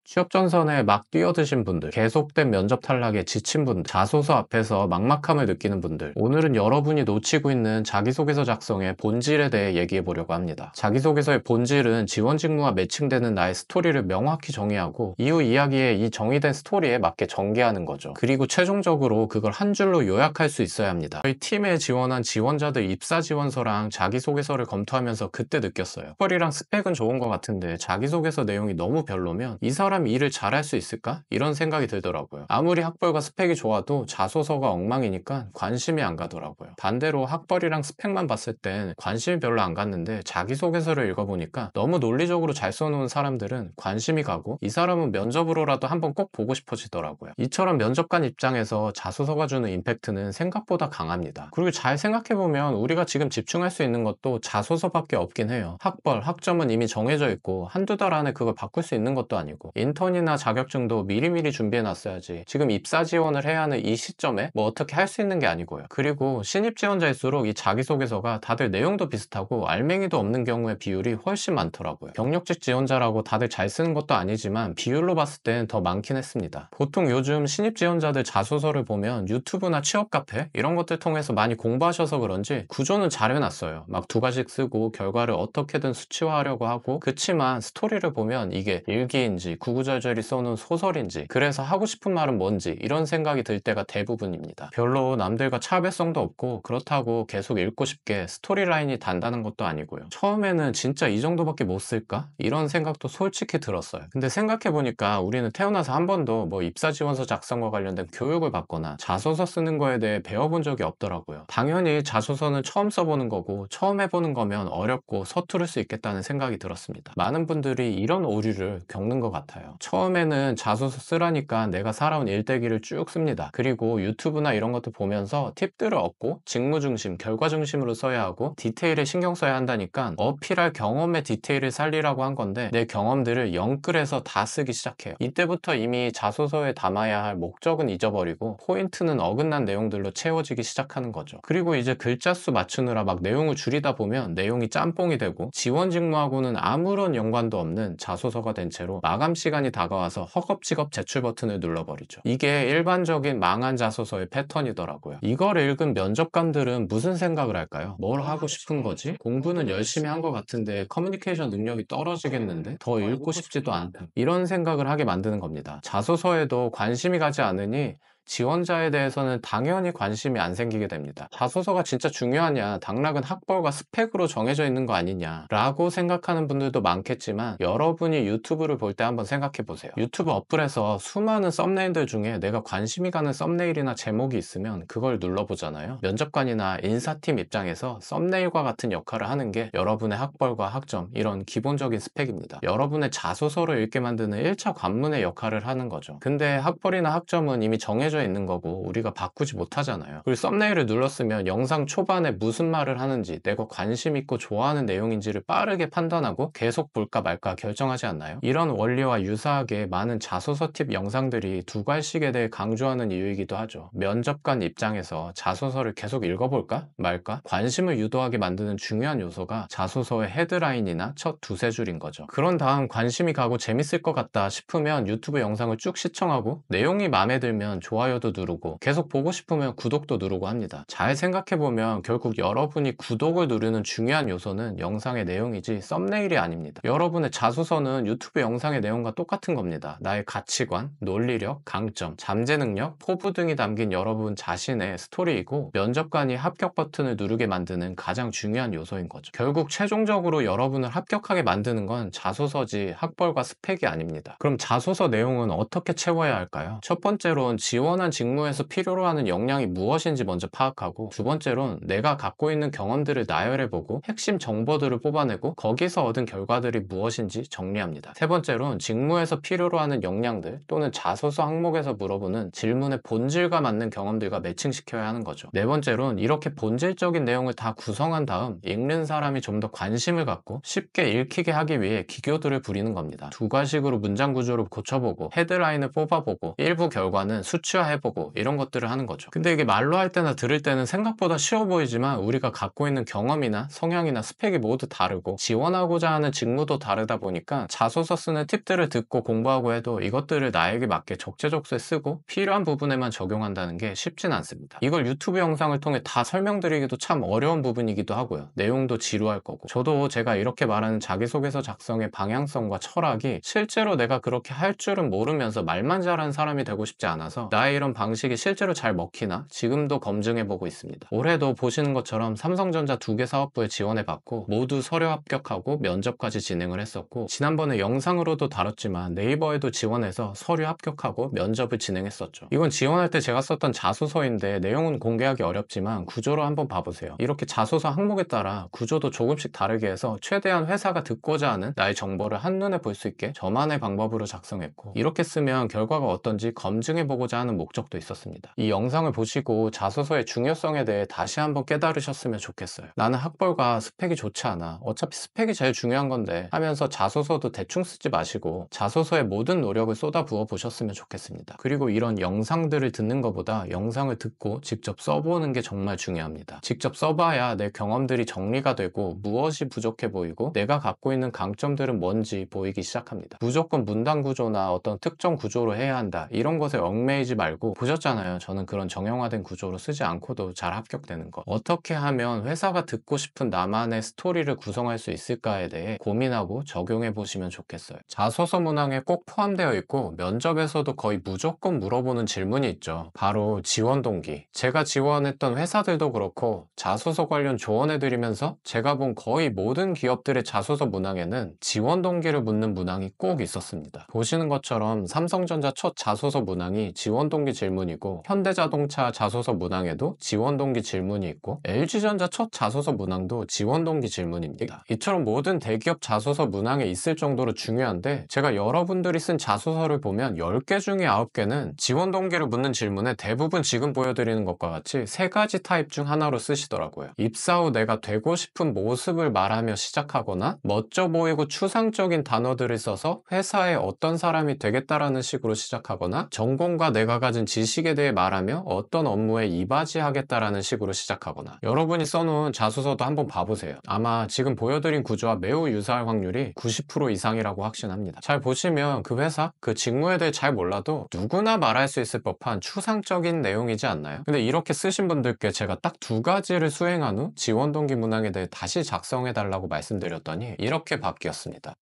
취업 전선에 막 뛰어드신 분들, 계속된 면접 탈락에 지친 분들, 자소서 앞에서 막막함을 느끼는 분들, 오늘은 여러분이 놓치고 있는 자기소개서 작성의 본질에 대해 얘기해 보려고 합니다. 자기소개서의 본질은 지원 직무와 매칭되는 나의 스토리를 명확히 정의하고 이후 이야기에 이 정의된 스토리에 맞게 전개하는 거죠. 그리고 최종적으로 그걸 한 줄로 요약할 수 있어야 합니다. 저희 팀에 지원한 지원자들 입사 지원서랑 자기소개서를 검토하면서 그때 느꼈어요. 스토리랑 스펙은 좋은 것 같은데 자기소개서 내용이 너무 별로면 이 사람이 일을 잘할 수 있을까? 이런 생각이 들더라고요. 아무리 학벌과 스펙이 좋아도 자소서가 엉망이니까 관심이 안 가더라고요. 반대로 학벌이랑 스펙만 봤을 땐 관심이 별로 안 갔는데 자기소개서를 읽어보니까 너무 논리적으로 잘 써놓은 사람들은 관심이 가고 이 사람은 면접으로라도 한번 꼭 보고 싶어지더라고요. 이처럼 면접관 입장에서 자소서가 주는 임팩트는 생각보다 강합니다. 그리고 잘 생각해보면 우리가 지금 집중할 수 있는 것도 자소서밖에 없긴 해요. 학벌, 학점은 이미 정해져 있고 한두 달 안에 그걸 바꿀 수 있는 것도 아니고 인턴이나 자격증도 미리미리 준비해놨어야지 지금 입사 지원을 해야 하는 이 시점에 뭐 어떻게 할 수 있는 게 아니고요. 그리고 신입 지원자일수록 이 자기소개서가 다들 내용도 비슷하고 알맹이도 없는 경우의 비율이 훨씬 많더라고요. 경력직 지원자라고 다들 잘 쓰는 것도 아니지만 비율로 봤을 땐 더 많긴 했습니다. 보통 요즘 신입 지원자들 자소서를 보면 유튜브나 취업 카페 이런 것들 통해서 많이 공부하셔서 그런지 구조는 잘 해놨어요. 막 두 가지씩 쓰고 결과를 어떻게든 수치화하려고 하고, 그치만 스토리를 보면 이게 일기인지 구구절절히 써놓은 소설인지, 그래서 하고 싶은 말은 뭔지 이런 생각이 들 때가 대부분입니다. 별로 남들과 차별성도 없고 그렇다고 계속 읽고 싶게 스토리라인이 단단한 것도 아니고요. 처음에는 진짜 이 정도밖에 못 쓸까? 이런 생각도 솔직히 들었어요. 근데 생각해보니까 우리는 태어나서 한 번도 뭐 입사지원서 작성과 관련된 교육을 받거나 자소서 쓰는 거에 대해 배워본 적이 없더라고요. 당연히 자소서는 처음 써보는 거고 처음 해보는 거면 어렵고 서투를 수 있겠다는 생각이 들었습니다. 많은 분들이 이런 오류를 겪는 것 같아요. 처음에는 자소서 쓰라니까 내가 살아온 일대기를 쭉 씁니다. 그리고 유튜브나 이런 것도 보면서 팁들을 얻고 직무 중심, 결과 중심으로 써야 하고 디테일에 신경 써야 한다니까 어필할 경험의 디테일을 살리라고 한 건데 내 경험들을 영끌해서 다 쓰기 시작해요. 이때부터 이미 자소서에 담아야 할 목적은 잊어버리고 포인트는 어긋난 내용들로 채워지기 시작하는 거죠. 그리고 이제 글자 수 맞추느라 막 내용을 줄이다 보면 내용이 짬뽕이 되고 지원 직무하고는 아무런 연관도 없는 자소서가 된 채로 마감 시간이 다가와서 허겁지겁 제출 버튼을 눌러버리죠. 이게 일반적인 망한 자소서의 패턴이더라고요. 이걸 읽은 면접관들은 무슨 생각을 할까요? 뭘 하고 싶은 거지? 공부는 열심히 한 것 같은데 커뮤니케이션 능력이 떨어지겠는데? 더 읽고 싶지도 않다. 이런 생각을 하게 만드는 겁니다. 자소서에도 관심이 가지 않으니 지원자에 대해서는 당연히 관심이 안 생기게 됩니다. 자소서가 진짜 중요하냐, 당락은 학벌과 스펙으로 정해져 있는 거 아니냐 라고 생각하는 분들도 많겠지만 여러분이 유튜브를 볼 때 한번 생각해 보세요. 유튜브 어플에서 수많은 썸네일들 중에 내가 관심이 가는 썸네일이나 제목이 있으면 그걸 눌러보잖아요. 면접관이나 인사팀 입장에서 썸네일과 같은 역할을 하는 게 여러분의 학벌과 학점, 이런 기본적인 스펙입니다. 여러분의 자소서를 읽게 만드는 1차 관문의 역할을 하는 거죠. 근데 학벌이나 학점은 이미 정해져 있는 거고 우리가 바꾸지 못하잖아요. 그리고 썸네일을 눌렀으면 영상 초반에 무슨 말을 하는지, 내가 관심 있고 좋아하는 내용인지를 빠르게 판단하고 계속 볼까 말까 결정하지 않나요? 이런 원리와 유사하게 많은 자소서 팁 영상들이 두괄식에 대해 강조하는 이유이기도 하죠. 면접관 입장에서 자소서를 계속 읽어볼까 말까 관심을 유도하게 만드는 중요한 요소가 자소서의 헤드라인이나 첫 두세 줄인 거죠. 그런 다음 관심이 가고 재밌을 것 같다 싶으면 유튜브 영상을 쭉 시청하고 내용이 마음에 들면 좋아요도 누르고 계속 보고 싶으면 구독도 누르고 합니다. 잘 생각해보면 결국 여러분이 구독을 누르는 중요한 요소는 영상의 내용이지 썸네일이 아닙니다. 여러분의 자소서는 유튜브 영상의 내용과 똑같은 겁니다. 나의 가치관, 논리력, 강점, 잠재 능력, 포부 등이 담긴 여러분 자신의 스토리이고 면접관이 합격 버튼을 누르게 만드는 가장 중요한 요소인 거죠. 결국 최종적으로 여러분을 합격하게 만드는 건 자소서지 학벌과 스펙이 아닙니다. 그럼 자소서 내용은 어떻게 채워야 할까요? 첫 번째로는 지원한 직무에서 필요로 하는 역량이 무엇인지 먼저 파악하고, 두 번째로는 내가 갖고 있는 경험들을 나열해보고 핵심 정보들을 뽑아내고 거기서 얻은 결과들이 무엇인지 정리합니다. 세 번째로는 직무에서 필요로 하는 역량들 또는 자소서 항목에서 물어보는 질문의 본질과 맞는 경험들과 매칭시켜야 하는 거죠. 네 번째로는 이렇게 본질적인 내용을 다 구성한 다음 읽는 사람이 좀 더 관심을 갖고 쉽게 읽히게 하기 위해 기교들을 부리는 겁니다. 두 가지식으로 문장 구조를 고쳐보고 헤드라인을 뽑아보고 일부 결과는 수치화 투자해보고 이런 것들을 하는 거죠. 근데 이게 말로 할 때나 들을 때는 생각보다 쉬워 보이지만 우리가 갖고 있는 경험이나 성향이나 스펙이 모두 다르고 지원하고자 하는 직무도 다르다 보니까 자소서 쓰는 팁들을 듣고 공부하고 해도 이것들을 나에게 맞게 적재적소에 쓰고 필요한 부분에만 적용한다는 게 쉽진 않습니다. 이걸 유튜브 영상을 통해 다 설명드리기도 참 어려운 부분이기도 하고요. 내용도 지루할 거고. 저도 제가 이렇게 말하는 자기소개서 작성의 방향성과 철학이 실제로 내가 그렇게 할 줄은 모르면서 말만 잘하는 사람이 되고 싶지 않아서 나의 이런 방식이 실제로 잘 먹히나 지금도 검증해보고 있습니다. 올해도 보시는 것처럼 삼성전자 2개 사업부에 지원해봤고 모두 서류 합격하고 면접까지 진행을 했었고, 지난번에 영상으로도 다뤘지만 네이버에도 지원해서 서류 합격하고 면접을 진행했었죠. 이건 지원할 때 제가 썼던 자소서인데 내용은 공개하기 어렵지만 구조로 한번 봐보세요. 이렇게 자소서 항목에 따라 구조도 조금씩 다르게 해서 최대한 회사가 듣고자 하는 나의 정보를 한눈에 볼 수 있게 저만의 방법으로 작성했고, 이렇게 쓰면 결과가 어떤지 검증해보고자 하는 목적도 있었습니다. 이 영상을 보시고 자소서의 중요성에 대해 다시 한번 깨달으셨으면 좋겠어요. 나는 학벌과 스펙이 좋지 않아, 어차피 스펙이 제일 중요한 건데 하면서 자소서도 대충 쓰지 마시고 자소서에 모든 노력을 쏟아부어 보셨으면 좋겠습니다. 그리고 이런 영상들을 듣는 것보다 영상을 듣고 직접 써보는 게 정말 중요합니다. 직접 써봐야 내 경험들이 정리가 되고 무엇이 부족해 보이고 내가 갖고 있는 강점들은 뭔지 보이기 시작합니다. 무조건 문단 구조나 어떤 특정 구조로 해야 한다 이런 것에 얽매이지 말고, 보셨잖아요. 저는 그런 정형화된 구조로 쓰지 않고도 잘 합격되는 거. 어떻게 하면 회사가 듣고 싶은 나만의 스토리를 구성할 수 있을까에 대해 고민하고 적용해 보시면 좋겠어요. 자소서 문항에 꼭 포함되어 있고 면접에서도 거의 무조건 물어보는 질문이 있죠. 바로 지원 동기. 제가 지원했던 회사들도 그렇고 자소서 관련 조언해드리면서 제가 본 거의 모든 기업들의 자소서 문항에는 지원 동기를 묻는 문항이 꼭 있었습니다. 보시는 것처럼 삼성전자 첫 자소서 문항이 지원 동기 질문이고, 현대자동차 자소서 문항에도 지원 동기 질문이 있고, LG전자 첫 자소서 문항도 지원 동기 질문입니다. 이처럼 모든 대기업 자소서 문항에 있을 정도로 중요한데, 제가 여러분들이 쓴 자소서를 보면 10개 중에 9개는 지원 동기를 묻는 질문에 대부분 지금 보여드리는 것과 같이 3가지 타입 중 하나로 쓰시더라고요. 입사 후 내가 되고 싶은 모습을 말하며 시작하거나, 멋져 보이고 추상적인 단어들을 써서 회사에 어떤 사람이 되겠다라는 식으로 시작하거나, 전공과 내가 가진 지식에 대해 말하며 어떤 업무에 이바지하겠다라는 식으로 시작하거나. 여러분이 써놓은 자소서도 한번 봐보세요. 아마 지금 보여드린 구조와 매우 유사할 확률이 90% 이상이라고 확신합니다. 잘 보시면 그 회사, 그 직무에 대해 잘 몰라도 누구나 말할 수 있을 법한 추상적인 내용이지 않나요? 근데 이렇게 쓰신 분들께 제가 딱 2가지를 수행한 후 지원 동기 문항에 대해 다시 작성해달라고 말씀드렸더니 이렇게 바뀌었습니다.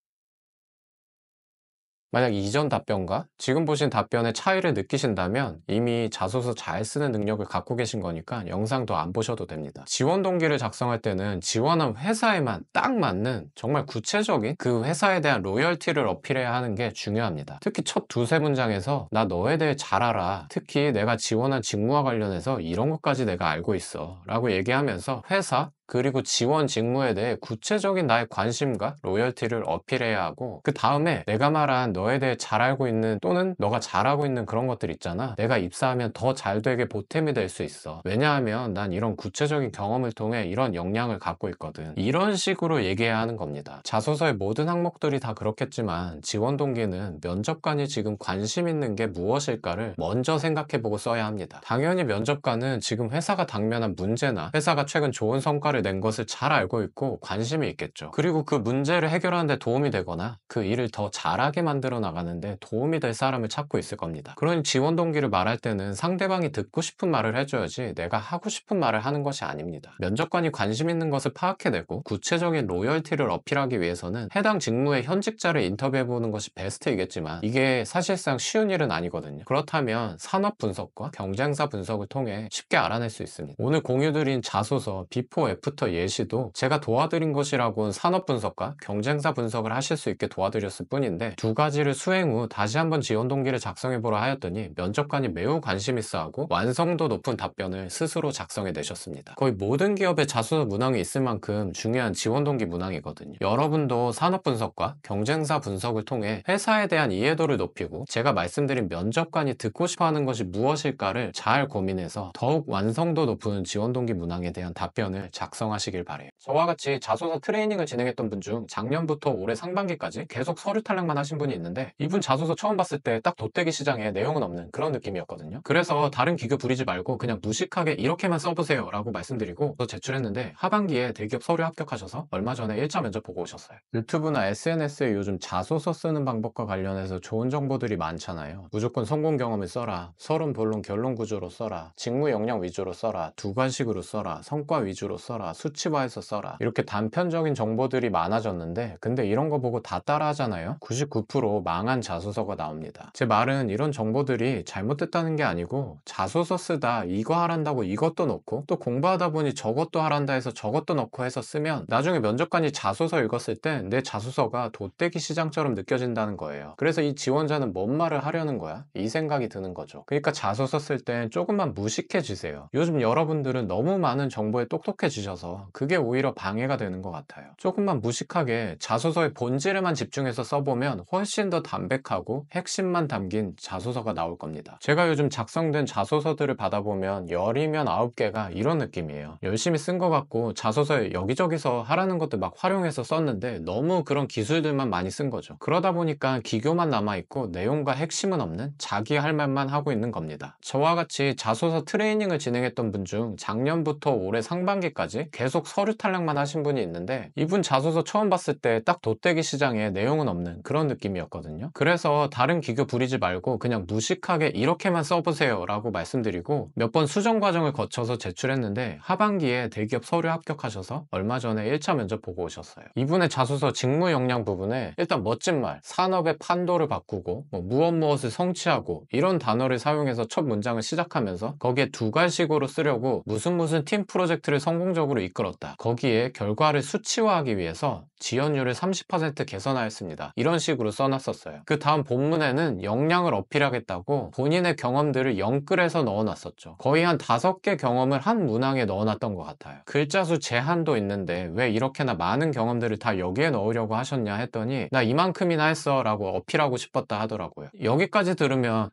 만약 이전 답변과 지금 보신 답변의 차이를 느끼신다면 이미 자소서 잘 쓰는 능력을 갖고 계신 거니까 영상도 안 보셔도 됩니다. 지원 동기를 작성할 때는 지원한 회사에만 딱 맞는 정말 구체적인 그 회사에 대한 로열티를 어필해야 하는 게 중요합니다. 특히 첫 2~3문장에서 나 너에 대해 잘 알아, 특히 내가 지원한 직무와 관련해서 이런 것까지 내가 알고 있어 라고 얘기하면서 회사 그리고 지원 직무에 대해 구체적인 나의 관심과 로열티를 어필해야 하고, 그 다음에 내가 말한 너에 대해 잘 알고 있는 또는 너가 잘하고 있는 그런 것들 있잖아, 내가 입사하면 더 잘 되게 보탬이 될 수 있어, 왜냐하면 난 이런 구체적인 경험을 통해 이런 역량을 갖고 있거든, 이런 식으로 얘기해야 하는 겁니다. 자소서의 모든 항목들이 다 그렇겠지만 지원 동기는 면접관이 지금 관심 있는 게 무엇일까를 먼저 생각해보고 써야 합니다. 당연히 면접관은 지금 회사가 당면한 문제나 회사가 최근 좋은 성과를 낸 것을 잘 알고 있고 관심이 있겠죠. 그리고 그 문제를 해결하는 데 도움이 되거나 그 일을 더 잘하게 만들어 나가는데 도움이 될 사람을 찾고 있을 겁니다. 그러니 지원 동기를 말할 때는 상대방이 듣고 싶은 말을 해줘야지 내가 하고 싶은 말을 하는 것이 아닙니다. 면접관이 관심 있는 것을 파악해내고 구체적인 로열티를 어필하기 위해서는 해당 직무의 현직자를 인터뷰해보는 것이 베스트이겠지만 이게 사실상 쉬운 일은 아니거든요. 그렇다면 산업 분석과 경쟁사 분석을 통해 쉽게 알아낼 수 있습니다. 오늘 공유드린 자소서 비포 애프터 예시도 제가 도와드린 것이라고는 산업 분석과 경쟁사 분석을 하실 수 있게 도와드렸을 뿐인데, 2가지를 수행 후 다시 한번 지원 동기를 작성해보라 하였더니 면접관이 매우 관심 있어하고 완성도 높은 답변을 스스로 작성해 내셨습니다. 거의 모든 기업의 자소서 문항이 있을 만큼 중요한 지원 동기 문항이거든요. 여러분도 산업 분석과 경쟁사 분석을 통해 회사에 대한 이해도를 높이고 제가 말씀드린 면접관이 듣고 싶어하는 것이 무엇일까를 잘 고민해서 더욱 완성도 높은 지원 동기 문항에 대한 답변을 작성해 작성하시길 바래요. 저와 같이 자소서 트레이닝을 진행했던 분 중 작년부터 올해 상반기까지 계속 서류 탈락만 하신 분이 있는데, 이분 자소서 처음 봤을 때 딱 돗대기 시장에 내용은 없는 그런 느낌이었거든요. 그래서 다른 기교 부리지 말고 그냥 무식하게 이렇게만 써보세요 라고 말씀드리고 또 제출했는데, 하반기에 대기업 서류 합격하셔서 얼마 전에 1차 면접 보고 오셨어요. 유튜브나 SNS에 요즘 자소서 쓰는 방법과 관련해서 좋은 정보들이 많잖아요. 무조건 성공 경험을 써라, 서론 본론 결론 구조로 써라, 직무 역량 위주로 써라, 두관식으로 써라, 성과 위주로 써라, 수치화해서 써라, 이렇게 단편적인 정보들이 많아졌는데, 근데 이런 거 보고 다 따라 하잖아요. 99% 망한 자소서가 나옵니다. 제 말은 이런 정보들이 잘못됐다는 게 아니고, 자소서 쓰다 이거 하란다고 이것도 넣고 또 공부하다 보니 저것도 하란다 해서 저것도 넣고 해서 쓰면 나중에 면접관이 자소서 읽었을 때 내 자소서가 돗대기 시장처럼 느껴진다는 거예요. 그래서 이 지원자는 뭔 말을 하려는 거야? 이 생각이 드는 거죠. 그러니까 자소서 쓸 땐 조금만 무식해지세요. 요즘 여러분들은 너무 많은 정보에 똑똑해지셔서 그게 오히려 방해가 되는 것 같아요. 조금만 무식하게 자소서의 본질에만 집중해서 써보면 훨씬 더 담백하고 핵심만 담긴 자소서가 나올 겁니다. 제가 요즘 작성된 자소서들을 받아보면 10이면 9개가 이런 느낌이에요. 열심히 쓴 것 같고 자소서에 여기저기서 하라는 것들 막 활용해서 썼는데 너무 그런 기술들만 많이 쓴 거죠. 그러다 보니까 기교만 남아있고 내용과 핵심은 없는 자기 할 말만 하고 있는 겁니다. 저와 같이 자소서 트레이닝을 진행했던 분 중 작년부터 올해 상반기까지 계속 서류 탈락만 하신 분이 있는데, 이분 자소서 처음 봤을 때 딱 돗대기 시장에 내용은 없는 그런 느낌이었거든요. 그래서 다른 기교 부리지 말고 그냥 무식하게 이렇게만 써보세요 라고 말씀드리고 몇 번 수정 과정을 거쳐서 제출했는데, 하반기에 대기업 서류 합격하셔서 얼마 전에 1차 면접 보고 오셨어요. 이분의 자소서 직무 역량 부분에 일단 멋진 말, 산업의 판도를 바꾸고 무엇을 성취하고 이런 단어를 사용해서 첫 문장을 시작하면서 거기에 두괄식으로 쓰려고 무슨 팀 프로젝트를 성공적으로 이끌었다, 거기에 결과를 수치화하기 위해서 지연율을 30% 개선하였습니다, 이런 식으로 써놨었어요. 그 다음 본문에는 역량을 어필하겠다고 본인의 경험들을 영글에서 넣어놨었죠. 거의 한 5개 경험을 한 문항에 넣어놨던 것 같아요. 글자 수 제한도 있는데 왜 이렇게나 많은 경험들을 다 여기에 넣으려고 하셨냐 했더니, 나 이만큼이나 했어 라고 어필하고 싶었다 하더라고요. 여기까지 들으면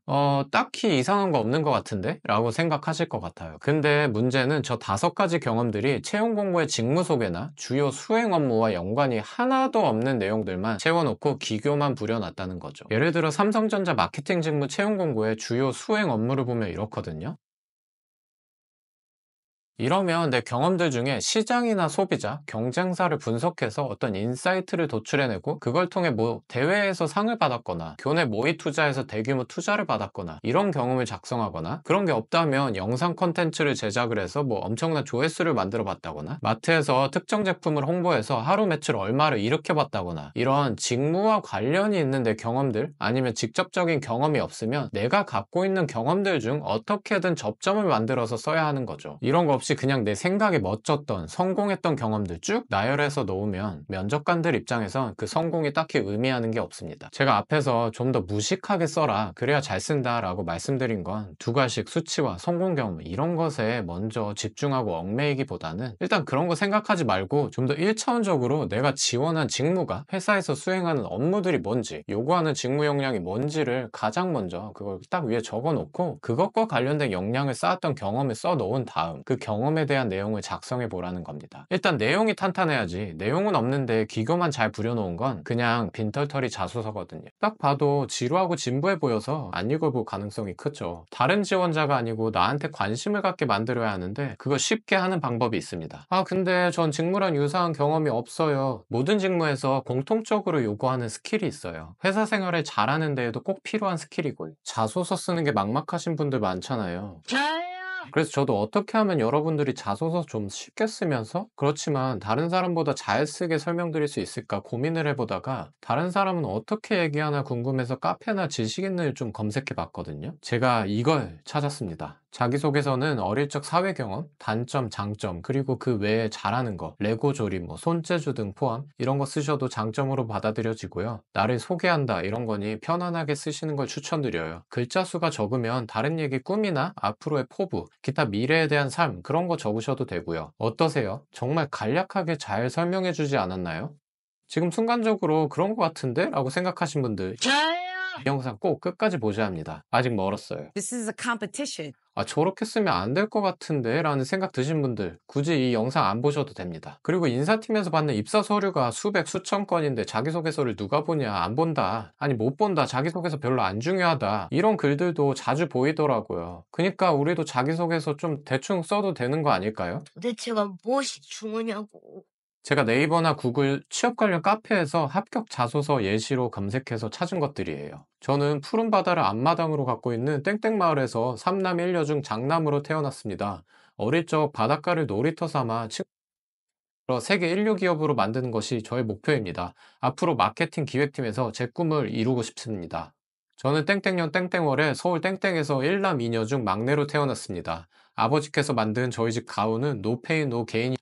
딱히 이상한 거 없는 것 같은데? 라고 생각하실 것 같아요. 근데 문제는 저 5가지 경험들이 채용 공고의 직무 소개나 주요 수행 업무와 연관이 하나도 없는 내용들만 채워놓고 기교만 부려놨다는 거죠. 예를 들어 삼성전자 마케팅 직무 채용 공고의 주요 수행 업무를 보면 이렇거든요. 이러면 내 경험들 중에 시장이나 소비자, 경쟁사를 분석해서 어떤 인사이트를 도출해내고 그걸 통해 대회에서 상을 받았거나 교내 모의 투자에서 대규모 투자를 받았거나 이런 경험을 작성하거나, 그런 게 없다면 영상 콘텐츠를 제작을 해서 엄청난 조회수를 만들어 봤다거나, 마트에서 특정 제품을 홍보해서 하루 매출 얼마를 일으켜 봤다거나, 이런 직무와 관련이 있는 내 경험들, 아니면 직접적인 경험이 없으면 내가 갖고 있는 경험들 중 어떻게든 접점을 만들어서 써야 하는 거죠. 이런 거 없이 그냥 내 생각에 멋졌던 성공했던 경험들 쭉 나열해서 놓으면 면접관들 입장에선 그 성공이 딱히 의미하는 게 없습니다. 제가 앞에서 좀 더 무식하게 써라, 그래야 잘 쓴다 라고 말씀드린 건 두괄식, 수치와 성공 경험 이런 것에 먼저 집중하고 얽매이기보다는 일단 그런 거 생각하지 말고 좀 더 1차원적으로 내가 지원한 직무가 회사에서 수행하는 업무들이 뭔지, 요구하는 직무 역량이 뭔지를 가장 먼저 그걸 딱 위에 적어 놓고 그것과 관련된 역량을 쌓았던 경험을 써 놓은 다음 그 경험에 대한 내용을 작성해 보라는 겁니다. 일단 내용이 탄탄해야지, 내용은 없는데 기교만 잘 부려놓은 건 그냥 빈털터리 자소서거든요. 딱 봐도 지루하고 진부해 보여서 안 읽어볼 가능성이 크죠. 다른 지원자가 아니고 나한테 관심을 갖게 만들어야 하는데 그거 쉽게 하는 방법이 있습니다. 근데 전 직무랑 유사한 경험이 없어요. 모든 직무에서 공통적으로 요구하는 스킬이 있어요. 회사 생활을 잘하는 데에도 꼭 필요한 스킬이고요. 자소서 쓰는 게 막막하신 분들 많잖아요. 그래서 저도 어떻게 하면 여러분들이 자소서 좀 쉽게 쓰면서 그렇지만 다른 사람보다 잘 쓰게 설명드릴 수 있을까 고민을 해보다가, 다른 사람은 어떻게 얘기하나 궁금해서 카페나 지식인을 좀 검색해 봤거든요. 제가 이걸 찾았습니다. 자기소개서는 어릴 적 사회 경험, 단점, 장점, 그리고 그 외에 잘하는 거, 레고 조립, 손재주 등 포함, 이런 거 쓰셔도 장점으로 받아들여지고요. 나를 소개한다 이런 거니 편안하게 쓰시는 걸 추천드려요. 글자 수가 적으면 다른 얘기, 꿈이나 앞으로의 포부, 기타 미래에 대한 삶, 그런 거 적으셔도 되고요. 어떠세요? 정말 간략하게 잘 설명해 주지 않았나요? 지금 순간적으로 그런 것 같은데? 라고 생각하신 분들, 이 영상 꼭 끝까지 보셔야 합니다. 아직 멀었어요. This is a competition. 저렇게 쓰면 안 될 것 같은데 라는 생각 드신 분들 굳이 이 영상 안 보셔도 됩니다. 그리고 인사팀에서 받는 입사 서류가 수백 수천 건인데 자기소개서를 누가 보냐, 안 본다, 아니 못 본다, 자기소개서 별로 안 중요하다, 이런 글들도 자주 보이더라고요. 그러니까 우리도 자기소개서 좀 대충 써도 되는 거 아닐까요? 도대체가 무엇이 중요냐고. 제가 네이버나 구글 취업 관련 카페에서 합격 자소서 예시로 검색해서 찾은 것들이에요. 저는 푸른 바다를 앞마당으로 갖고 있는 땡땡 마을에서 3남 1녀 중 장남으로 태어났습니다. 어릴 적 바닷가를 놀이터 삼아 친구로 세계 인류 기업으로 만드는 것이 저의 목표입니다. 앞으로 마케팅 기획팀에서 제 꿈을 이루고 싶습니다. 저는 땡땡년 땡땡월에 서울 땡땡에서 1남 2녀 중 막내로 태어났습니다. 아버지께서 만든 저희 집 가훈은 노페인 노게인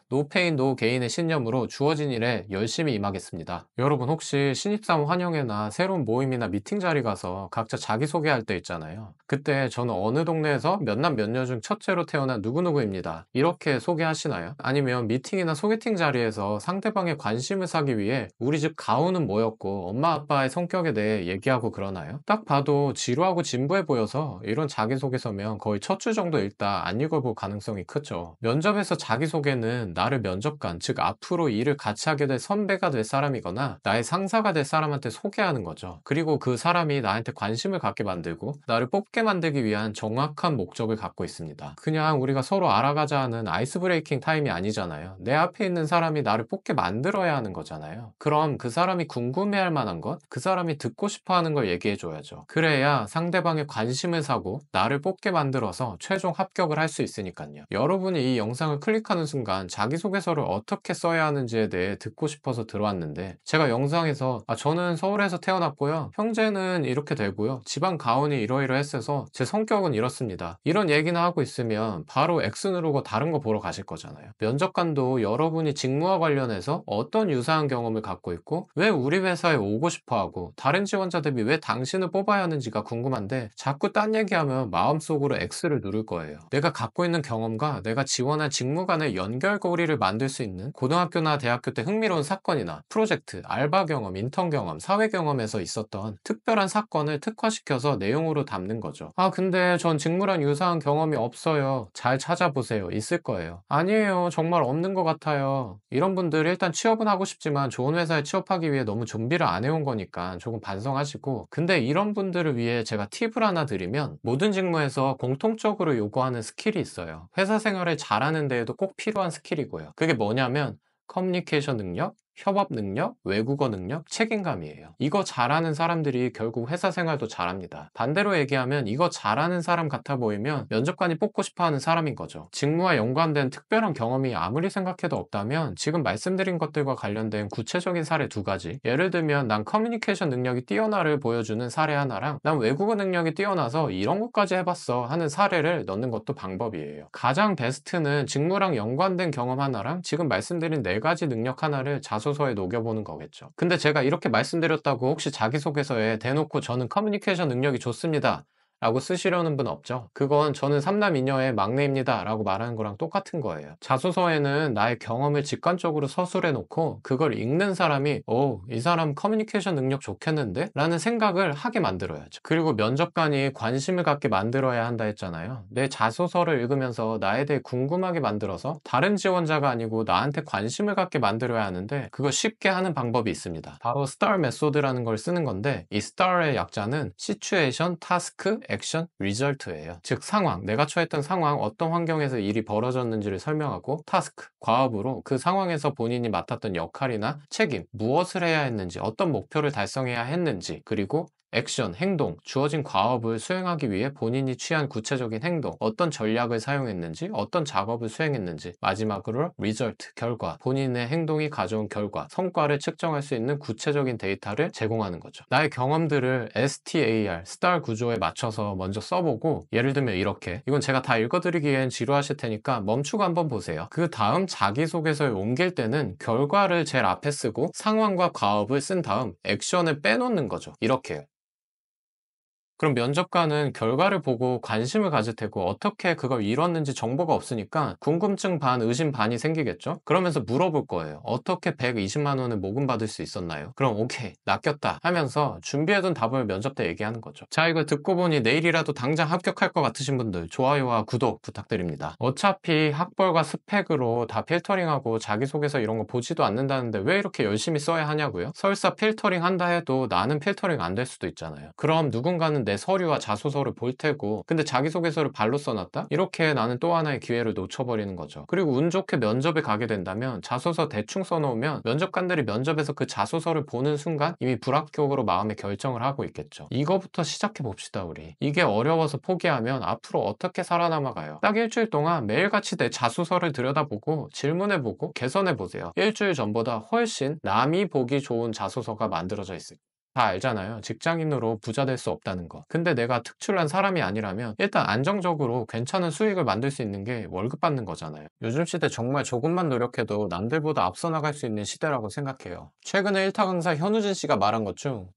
노페인 노게인의 신념으로 주어진 일에 열심히 임하겠습니다. 여러분 혹시 신입사원 환영회나 새로운 모임이나 미팅 자리 가서 각자 자기소개할 때 있잖아요. 그때 저는 어느 동네에서 몇 남 몇 녀 중 첫째로 태어난 누구누구입니다, 이렇게 소개하시나요? 아니면 미팅이나 소개팅 자리에서 상대방의 관심을 사기 위해 우리 집 가훈은 뭐였고 엄마 아빠의 성격에 대해 얘기하고 그러나요? 딱 봐도 지루하고 진부해 보여서 이런 자기소개서면 거의 첫 줄 정도 읽다 안 읽어볼 가능성이 크죠. 면접에서 자기소개는 나를 면접관, 즉 앞으로 일을 같이 하게 될 선배가 될 사람이거나 나의 상사가 될 사람한테 소개하는 거죠. 그리고 그 사람이 나한테 관심을 갖게 만들고 나를 뽑게 만들기 위한 정확한 목적을 갖고 있습니다. 그냥 우리가 서로 알아가자 하는 아이스 브레이킹 타임이 아니잖아요. 내 앞에 있는 사람이 나를 뽑게 만들어야 하는 거잖아요. 그럼 그 사람이 궁금해할 만한 것, 그 사람이 듣고 싶어 하는 걸 얘기해 줘야죠. 그래야 상대방의 관심을 사고 나를 뽑게 만들어서 최종 합격을 할 수 있으니까요. 여러분이 이 영상을 클릭하는 순간 자기소개서를 어떻게 써야 하는지에 대해 듣고 싶어서 들어왔는데, 제가 영상에서 저는 서울에서 태어났고요, 형제는 이렇게 되고요, 집안 가훈이 이러이러했어서 제 성격은 이렇습니다, 이런 얘기나 하고 있으면 바로 X 누르고 다른 거 보러 가실 거잖아요. 면접관도 여러분이 직무와 관련해서 어떤 유사한 경험을 갖고 있고 왜 우리 회사에 오고 싶어 하고 다른 지원자 대비 왜 당신을 뽑아야 하는지가 궁금한데 자꾸 딴 얘기하면 마음속으로 X를 누를 거예요. 내가 갖고 있는 경험과 내가 지원한 직무 간의 연결고리를 만들 수 있는 고등학교나 대학교 때 흥미로운 사건이나 프로젝트, 알바 경험, 인턴 경험, 사회 경험에서 있었던 특별한 사건을 특화시켜서 내용으로 담는 거죠. 근데 전 직무랑 유사한 경험이 없어요. 잘 찾아보세요. 있을 거예요. 아니에요, 정말 없는 것 같아요. 이런 분들 일단 취업은 하고 싶지만 좋은 회사에 취업하기 위해 너무 준비를 안 해온 거니까 조금 반성하시고, 근데 이런 분들을 위해 제가 팁을 하나 드리면, 모든 직무에서 공통적으로 요구하는 스킬이 있어요. 회사 생활을 잘하는 데에도 꼭 필요한 스킬이고요. 그게 뭐냐면 커뮤니케이션 능력, 협업 능력, 외국어 능력, 책임감이에요. 이거 잘하는 사람들이 결국 회사 생활도 잘합니다. 반대로 얘기하면 이거 잘하는 사람 같아 보이면 면접관이 뽑고 싶어하는 사람인 거죠. 직무와 연관된 특별한 경험이 아무리 생각해도 없다면 지금 말씀드린 것들과 관련된 구체적인 사례 두 가지, 예를 들면 난 커뮤니케이션 능력이 뛰어나를 보여주는 사례 하나랑 난 외국어 능력이 뛰어나서 이런 것까지 해봤어 하는 사례를 넣는 것도 방법이에요. 가장 베스트는 직무랑 연관된 경험 하나랑 지금 말씀드린 네 가지 능력 하나를 자소서에 녹여보는 거겠죠. 근데 제가 이렇게 말씀드렸다고 혹시 자기소개서에 대놓고 저는 커뮤니케이션 능력이 좋습니다 라고 쓰시려는 분 없죠? 그건 저는 3남 2녀의 막내입니다 라고 말하는 거랑 똑같은 거예요. 자소서에는 나의 경험을 직관적으로 서술해 놓고 그걸 읽는 사람이 이 사람 커뮤니케이션 능력 좋겠는데? 라는 생각을 하게 만들어야죠. 그리고 면접관이 관심을 갖게 만들어야 한다 했잖아요. 내 자소서를 읽으면서 나에 대해 궁금하게 만들어서 다른 지원자가 아니고 나한테 관심을 갖게 만들어야 하는데, 그거 쉽게 하는 방법이 있습니다. 바로 STAR 메소드라는 걸 쓰는 건데, 이 STAR의 약자는 Situation, Task, 액션, 리절트예요. 즉 상황, 내가 처했던 상황, 어떤 환경에서 일이 벌어졌는지를 설명하고, 타스크, 과업으로 그 상황에서 본인이 맡았던 역할이나 책임, 무엇을 해야 했는지, 어떤 목표를 달성해야 했는지, 그리고 액션, 행동, 주어진 과업을 수행하기 위해 본인이 취한 구체적인 행동, 어떤 전략을 사용했는지, 어떤 작업을 수행했는지, 마지막으로 result, 결과, 본인의 행동이 가져온 결과, 성과를 측정할 수 있는 구체적인 데이터를 제공하는 거죠. 나의 경험들을 STAR, STAR 구조에 맞춰서 먼저 써보고, 예를 들면 이렇게, 이건 제가 다 읽어드리기엔 지루하실 테니까 멈추고 한번 보세요. 그 다음 자기소개서에 옮길 때는 결과를 제일 앞에 쓰고 상황과 과업을 쓴 다음 액션을 빼놓는 거죠. 이렇게요. 그럼 면접관은 결과를 보고 관심을 가질 테고 어떻게 그걸 이뤘는지 정보가 없으니까 궁금증 반, 의심 반이 생기겠죠? 그러면서 물어볼 거예요. 어떻게 120만 원을 모금받을 수 있었나요? 그럼 오케이, 낚였다 하면서 준비해둔 답을 면접 때 얘기하는 거죠. 자, 이걸 듣고 보니 내일이라도 당장 합격할 것 같으신 분들 좋아요와 구독 부탁드립니다. 어차피 학벌과 스펙으로 다 필터링하고 자기소개서 이런 거 보지도 않는다는데 왜 이렇게 열심히 써야 하냐고요? 설사 필터링 한다 해도 나는 필터링 안 될 수도 있잖아요. 그럼 누군가는 내 서류와 자소서를 볼 테고 근데 자기소개서를 발로 써놨다? 이렇게 나는 또 하나의 기회를 놓쳐버리는 거죠. 그리고 운 좋게 면접에 가게 된다면 자소서 대충 써놓으면 면접관들이 면접에서 그 자소서를 보는 순간 이미 불합격으로 마음에 결정을 하고 있겠죠. 이거부터 시작해 봅시다 우리. 이게 어려워서 포기하면 앞으로 어떻게 살아남아가요? 딱 일주일 동안 매일같이 내 자소서를 들여다보고 질문해보고 개선해보세요. 일주일 전보다 훨씬 남이 보기 좋은 자소서가 만들어져 있을 거예요. 다 알잖아요. 직장인으로 부자 될 수 없다는 거. 근데 내가 특출난 사람이 아니라면 일단 안정적으로 괜찮은 수익을 만들 수 있는 게 월급 받는 거잖아요. 요즘 시대 정말 조금만 노력해도 남들보다 앞서 나갈 수 있는 시대라고 생각해요. 최근에 일타 강사 현우진 씨가 말한 것 중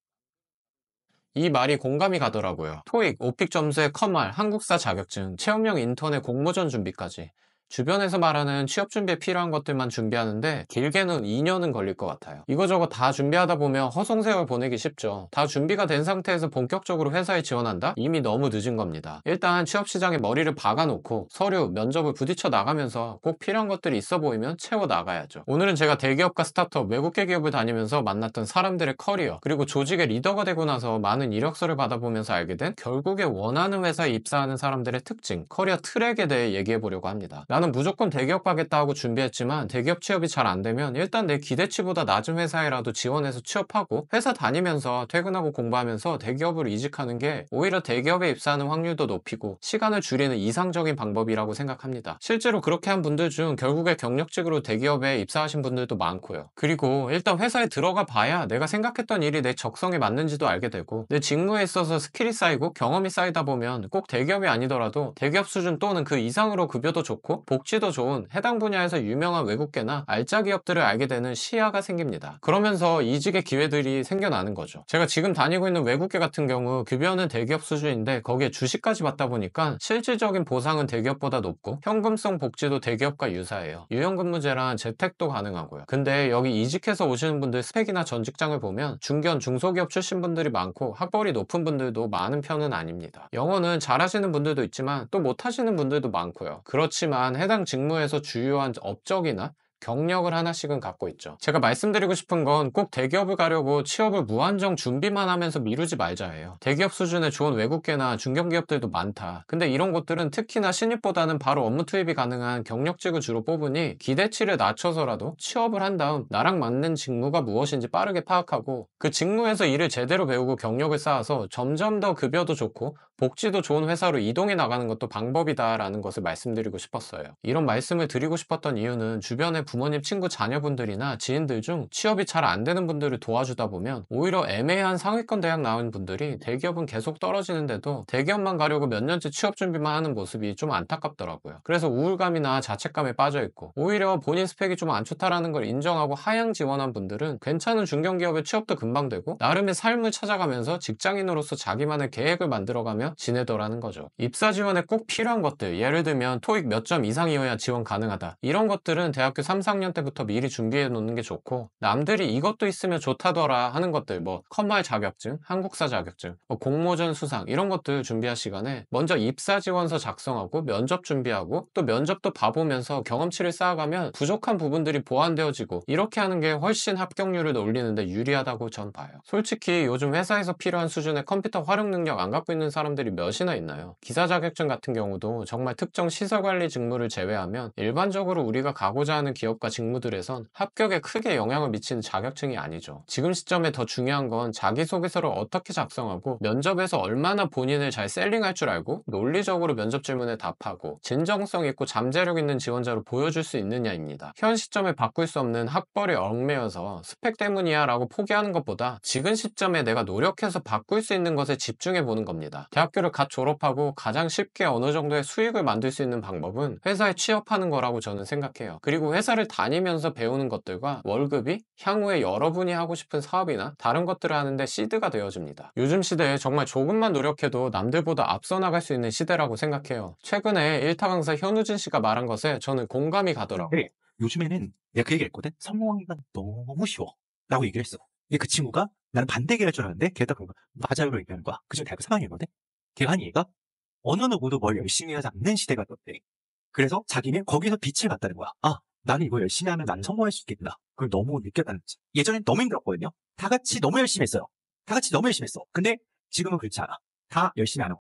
이 말이 공감이 가더라고요. 토익, 오픽 점수의 컴말, 한국사 자격증, 체험형 인턴의 공모전 준비까지. 주변에서 말하는 취업 준비에 필요한 것들만 준비하는데 길게는 2년은 걸릴 것 같아요. 이거저거 다 준비하다 보면 허송세월 보내기 쉽죠. 다 준비가 된 상태에서 본격적으로 회사에 지원한다? 이미 너무 늦은 겁니다. 일단 취업시장에 머리를 박아놓고 서류, 면접을 부딪혀 나가면서 꼭 필요한 것들이 있어 보이면 채워 나가야죠. 오늘은 제가 대기업과 스타트업, 외국계 기업을 다니면서 만났던 사람들의 커리어, 그리고 조직의 리더가 되고 나서 많은 이력서를 받아보면서 알게 된 결국에 원하는 회사에 입사하는 사람들의 특징, 커리어 트랙에 대해 얘기해 보려고 합니다. 나는 무조건 대기업 가겠다 하고 준비했지만 대기업 취업이 잘 안 되면 일단 내 기대치보다 낮은 회사에라도 지원해서 취업하고 회사 다니면서 퇴근하고 공부하면서 대기업으로 이직하는 게 오히려 대기업에 입사하는 확률도 높이고 시간을 줄이는 이상적인 방법이라고 생각합니다. 실제로 그렇게 한 분들 중 결국에 경력직으로 대기업에 입사하신 분들도 많고요. 그리고 일단 회사에 들어가 봐야 내가 생각했던 일이 내 적성에 맞는지도 알게 되고 내 직무에 있어서 스킬이 쌓이고 경험이 쌓이다 보면 꼭 대기업이 아니더라도 대기업 수준 또는 그 이상으로 급여도 좋고 복지도 좋은 해당 분야에서 유명한 외국계나 알짜 기업들을 알게 되는 시야가 생깁니다. 그러면서 이직의 기회들이 생겨나는 거죠. 제가 지금 다니고 있는 외국계 같은 경우 급여는 대기업 수준인데 거기에 주식까지 받다 보니까 실질적인 보상은 대기업보다 높고 현금성 복지도 대기업과 유사해요. 유연근무제랑 재택도 가능하고요. 근데 여기 이직해서 오시는 분들 스펙이나 전 직장을 보면 중견, 중소기업 출신 분들이 많고 학벌이 높은 분들도 많은 편은 아닙니다. 영어는 잘하시는 분들도 있지만 또 못하시는 분들도 많고요. 그렇지만 해당 직무에서 주요한 업적이나 경력을 하나씩은 갖고 있죠. 제가 말씀드리고 싶은 건 꼭 대기업을 가려고 취업을 무한정 준비만 하면서 미루지 말자예요. 대기업 수준의 좋은 외국계나 중견기업들도 많다. 근데 이런 곳들은 특히나 신입보다는 바로 업무 투입이 가능한 경력직을 주로 뽑으니 기대치를 낮춰서라도 취업을 한 다음 나랑 맞는 직무가 무엇인지 빠르게 파악하고 그 직무에서 일을 제대로 배우고 경력을 쌓아서 점점 더 급여도 좋고 복지도 좋은 회사로 이동해 나가는 것도 방법이다라는 것을 말씀드리고 싶었어요. 이런 말씀을 드리고 싶었던 이유는 주변에 부모님, 친구, 자녀분들이나 지인들 중 취업이 잘 안 되는 분들을 도와주다 보면 오히려 애매한 상위권 대학 나온 분들이 대기업은 계속 떨어지는데도 대기업만 가려고 몇 년째 취업 준비만 하는 모습이 좀 안타깝더라고요. 그래서 우울감이나 자책감에 빠져 있고 오히려 본인 스펙이 좀 안 좋다라는 걸 인정하고 하향 지원한 분들은 괜찮은 중견기업에 취업도 금방 되고 나름의 삶을 찾아가면서 직장인으로서 자기만의 계획을 만들어가며 지내더라는 거죠. 입사 지원에 꼭 필요한 것들, 예를 들면 토익 몇 점 이상이어야 지원 가능하다. 이런 것들은 대학교 3, 4학년 때부터 미리 준비해 놓는 게 좋고 남들이 이것도 있으면 좋다더라 하는 것들 뭐 컴말 자격증, 한국사 자격증, 공모전 수상 이런 것들 준비할 시간에 먼저 입사 지원서 작성하고 면접 준비하고 또 면접도 봐보면서 경험치를 쌓아가면 부족한 부분들이 보완되어지고 이렇게 하는 게 훨씬 합격률을 올리는데 유리하다고 전 봐요. 솔직히 요즘 회사에서 필요한 수준의 컴퓨터 활용 능력 안 갖고 있는 사람들이 몇이나 있나요? 기사 자격증 같은 경우도 정말 특정 시설 관리 직무를 제외하면 일반적으로 우리가 가고자 하는 기업과 직무들에선 합격에 크게 영향을 미치는 자격증이 아니죠. 지금 시점에 더 중요한 건 자기소개서를 어떻게 작성하고 면접에서 얼마나 본인을 잘 셀링할 줄 알고 논리적으로 면접 질문에 답하고 진정성 있고 잠재력 있는 지원자로 보여줄 수 있느냐입니다. 현 시점에 바꿀 수 없는 학벌에 얽매여서 스펙 때문이야 라고 포기하는 것보다 지금 시점에 내가 노력해서 바꿀 수 있는 것에 집중해 보는 겁니다. 대학교를 갓 졸업하고 가장 쉽게 어느 정도의 수익을 만들 수 있는 방법은 회사에 취업하는 거라고 저는 생각해요. 그리고 회사에 회사를 다니면서 배우는 것들과 월급이 향후에 여러분이 하고 싶은 사업이나 다른 것들을 하는데 시드가 되어줍니다. 요즘 시대에 정말 조금만 노력해도 남들보다 앞서 나갈 수 있는 시대라고 생각해요. 최근에 일타 강사 현우진 씨가 말한 것에 저는 공감이 가더라고요. 근데 요즘에는 내가 그 얘기 했거든. 성공하기가 너무 쉬워 라고 얘기를 했어. 근데 그 친구가 나는 반대 얘기할 줄 알았는데 걔가 그런 거야. 맞아요로 얘기하는 거야. 그중 대학교 3학년이거든. 걔가 한 얘기가 어느 누구도 뭘 열심히 하지 않는 시대가 떴대. 그래서 자기는 거기서 빛을 봤다는 거야. 아, 나는 이거 열심히 하면 나는 성공할 수 있겠구나. 그걸 너무 느꼈다는 거지. 예전엔 너무 힘들었거든요. 다 같이 너무 열심히 했어요. 다 같이 너무 열심히 했어. 근데 지금은 그렇지 않아. 다 열심히 안 하고